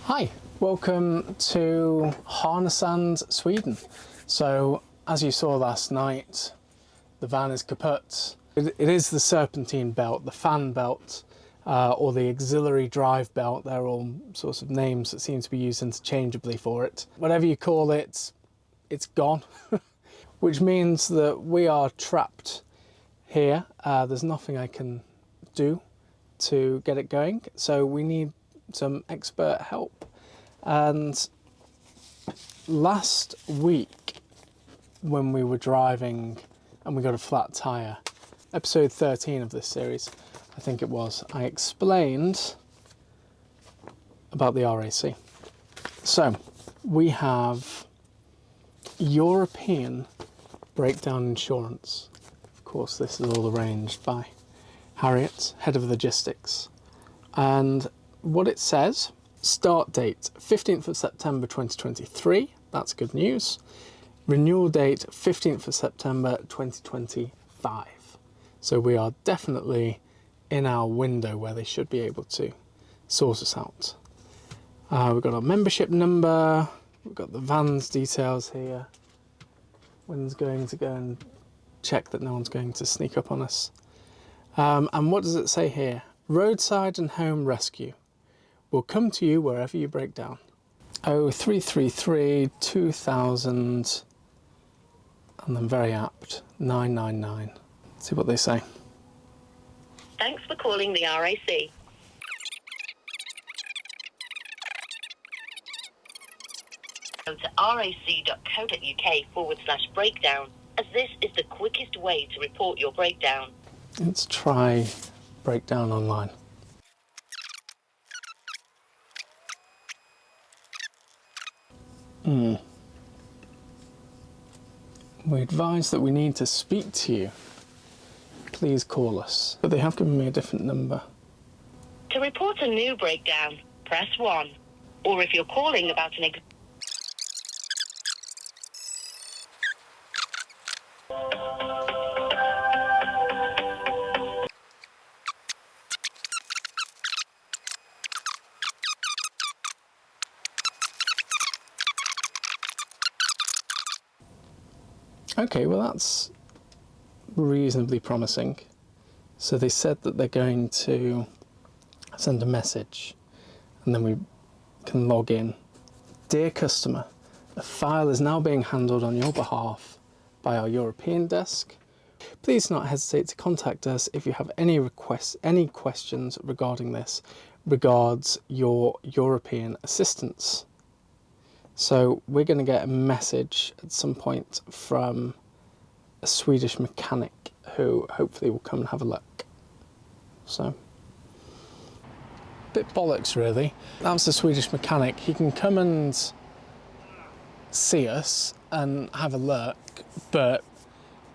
Hi, welcome to Harnosand, Sweden. So, as you saw last night, the van is kaput. It is the serpentine belt, the fan belt, or the auxiliary drive belt. They're all sorts of names that seem to be used interchangeably for it. Whatever you call it, it's gone, which means that we are trapped here. There's nothing I can do to get it going, so we need some expert help. And last week when we were driving and we got a flat tire, episode 13 of this series I think it was, I explained about the RAC. So we have European breakdown insurance. Of course, this is all arranged by Harriet, head of logistics. And what it says, start date 15th of September 2023, that's good news. Renewal date 15th of September 2025. So we are definitely in our window where they should be able to sort us out. We've got our membership number, we've got the van's details here. When's going to go and check that no one's going to sneak up on us. And what does it say here? Roadside and home rescue will come to you wherever you break down. 0333 2000, and then very apt 999. Let's see what they say. Thanks for calling the RAC. Go to rac.co.uk/breakdown, as this is the quickest way to report your breakdown. Let's try breakdown online. We advise that we need to speak to you. Please call us. But they have given me a different number. To report a new breakdown, press 1. Or if you're calling about an Okay, well that's reasonably promising. So they said that they're going to send a message and then we can log in. Dear customer, a file is now being handled on your behalf by our European desk. Please do not hesitate to contact us if you have any requests, any questions regarding this. Regards, your European assistance. So we're going to get a message at some point from a Swedish mechanic who hopefully will come and have a look. So, bit bollocks really. That's a Swedish mechanic. He can come and see us and have a look, but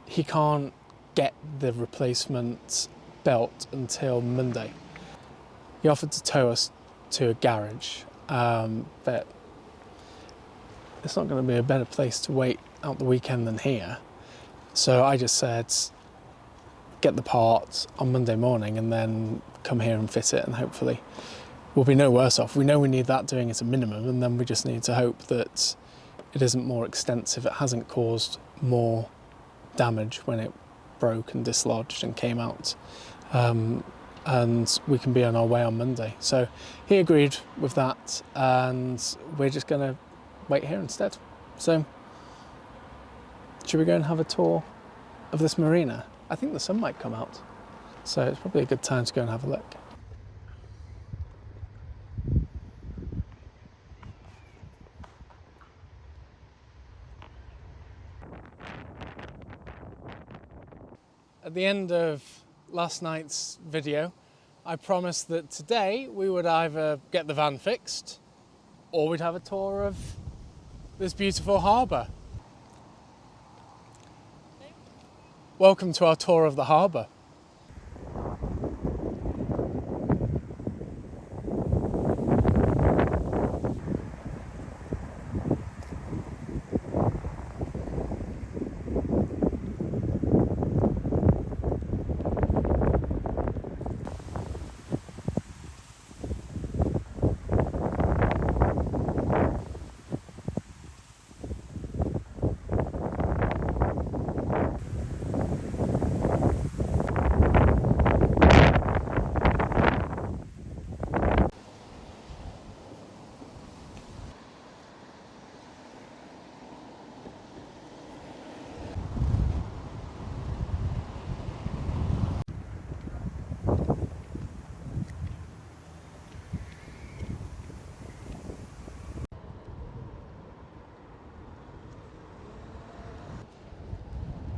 he can't get the replacement belt until Monday. He offered to tow us to a garage, but it's not going to be a better place to wait out the weekend than here. So I just said, get the parts on Monday morning and then come here and fit it, and hopefully we'll be no worse off. We know we need that doing at a minimum, and then we just need to hope that it isn't more extensive. It hasn't caused more damage when it broke and dislodged and came out. And we can be on our way on Monday. So he agreed with that, and we're just going to wait here instead. So should we go and have a tour of this marina? I think the sun might come out, so it's probably a good time to go and have a look. At the end of last night's video, I promised that today we would either get the van fixed or we'd have a tour of this beautiful harbour. Welcome to our tour of the harbour.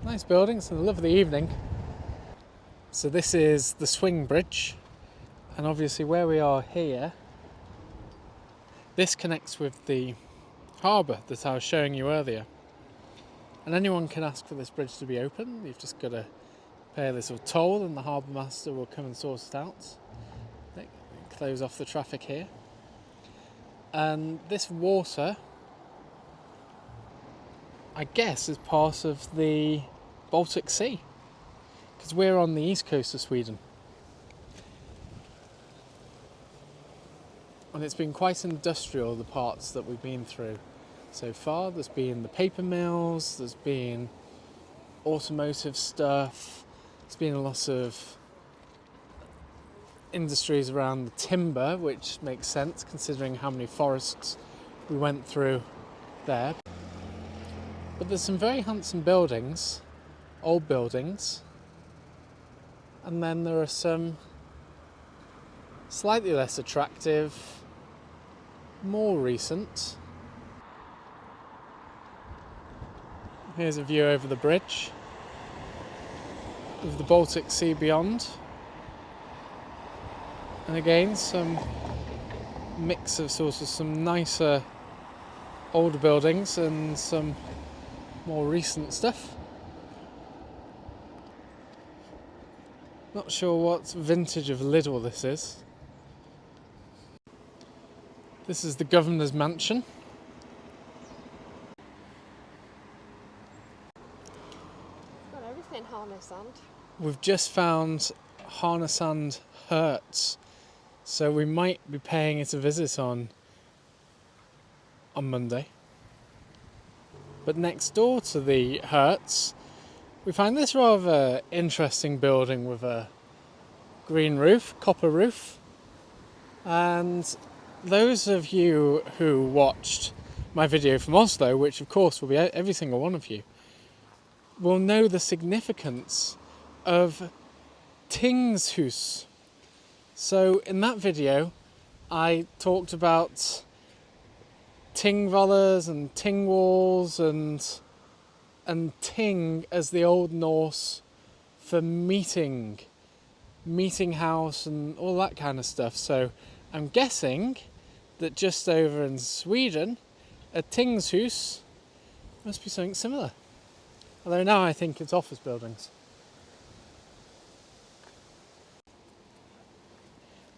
Nice buildings and a lovely evening. So this is the swing bridge, and obviously where we are here, this connects with the harbour that I was showing you earlier. And anyone can ask for this bridge to be open. You've just got to pay a little toll and the harbour master will come and sort it out. They close off the traffic here. And this water, I guess, is part of the Baltic Sea, because we're on the east coast of Sweden. And it's been quite industrial, the parts that we've been through so far. There's been the paper mills, there's been automotive stuff, there's been a lot of industries around the timber, which makes sense considering how many forests we went through there. But there's some very handsome buildings, old buildings, and then there are some slightly less attractive, more recent. Here's a view over the bridge of the Baltic Sea beyond. And again, some mix of sort of some nicer older buildings and some more recent stuff. Not sure what vintage of Lidl this is. This is the governor's mansion. Got everything Harnosand. We've just found Harnosand Hertz, so we might be paying it a visit on Monday. But next door to the Hertz, we find this rather interesting building with a green roof, copper roof. And those of you who watched my video from Oslo, which of course will be every single one of you, will know the significance of Tingshus. So in that video, I talked about Tingvollers and Tingwalls and Ting as the Old Norse for meeting house and all that kind of stuff. So I'm guessing that just over in Sweden, a Tingshus must be something similar. Although now I think it's office buildings.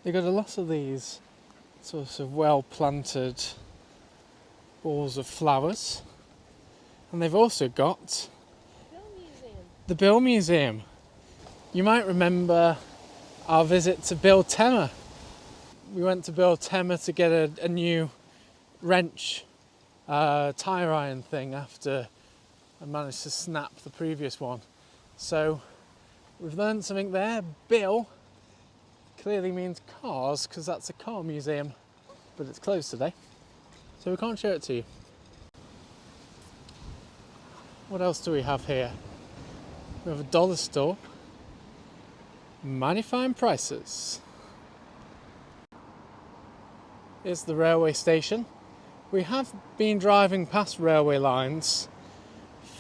They've got a lot of these sorts of well-planted balls of flowers. And they've also got the Bill Museum. You might remember our visit to Bill Temmer. We went to Bill Temmer to get a new wrench, tire iron thing after I managed to snap the previous one. So we've learned something there. Bill clearly means cars, because that's a car museum, but it's closed today, so we can't show it to you. What else do we have here? We have a dollar store. Mighty fine prices. Here's the railway station. We have been driving past railway lines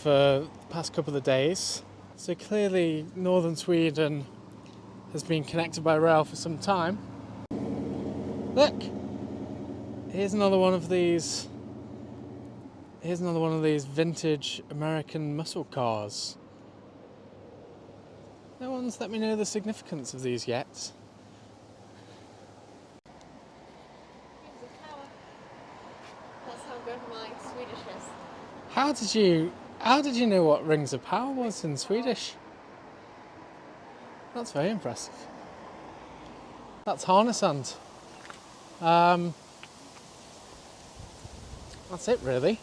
for the past couple of days. So clearly northern Sweden has been connected by rail for some time. Look! Here's another one of these vintage American muscle cars. No one's let me know the significance of these yet. Rings of power. That's how good my Swedish is. How did you know what rings of power was in Swedish? That's very impressive. That's Harnosand. That's it really.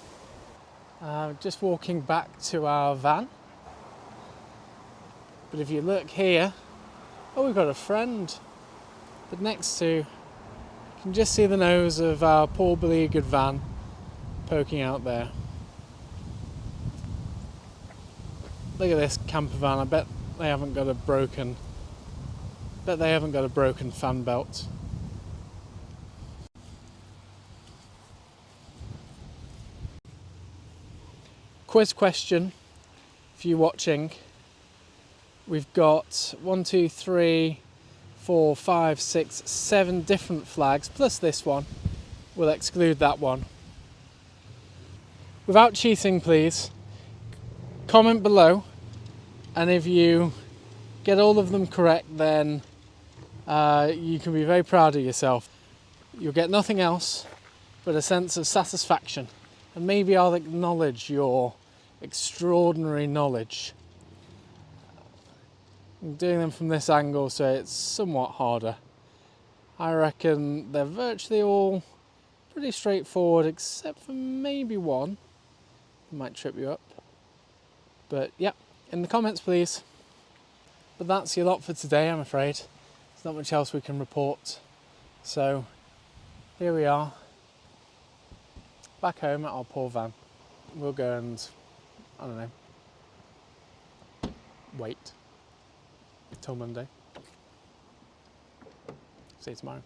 Just walking back to our van. But if you look here, oh, we've got a friend. But next to, you can just see the nose of our poor beleaguered van poking out there. Look at this camper van. I bet they haven't got a broken fan belt. Quiz question. If for you watching. We've got 1, 2, 3, 4, 5, 6, 7 different flags, plus this one. We'll exclude that one. Without cheating, please, comment below, and if you get all of them correct, then you can be very proud of yourself. You'll get nothing else but a sense of satisfaction, and maybe I'll acknowledge your extraordinary knowledge. I'm doing them from this angle, so it's somewhat harder. I reckon they're virtually all pretty straightforward, except for maybe one. Might trip you up. But yeah, in the comments please. But that's your lot for today, I'm afraid. There's not much else we can report. So here we are, back home at our poor van. We'll go and, I don't know, wait till Monday. See you tomorrow.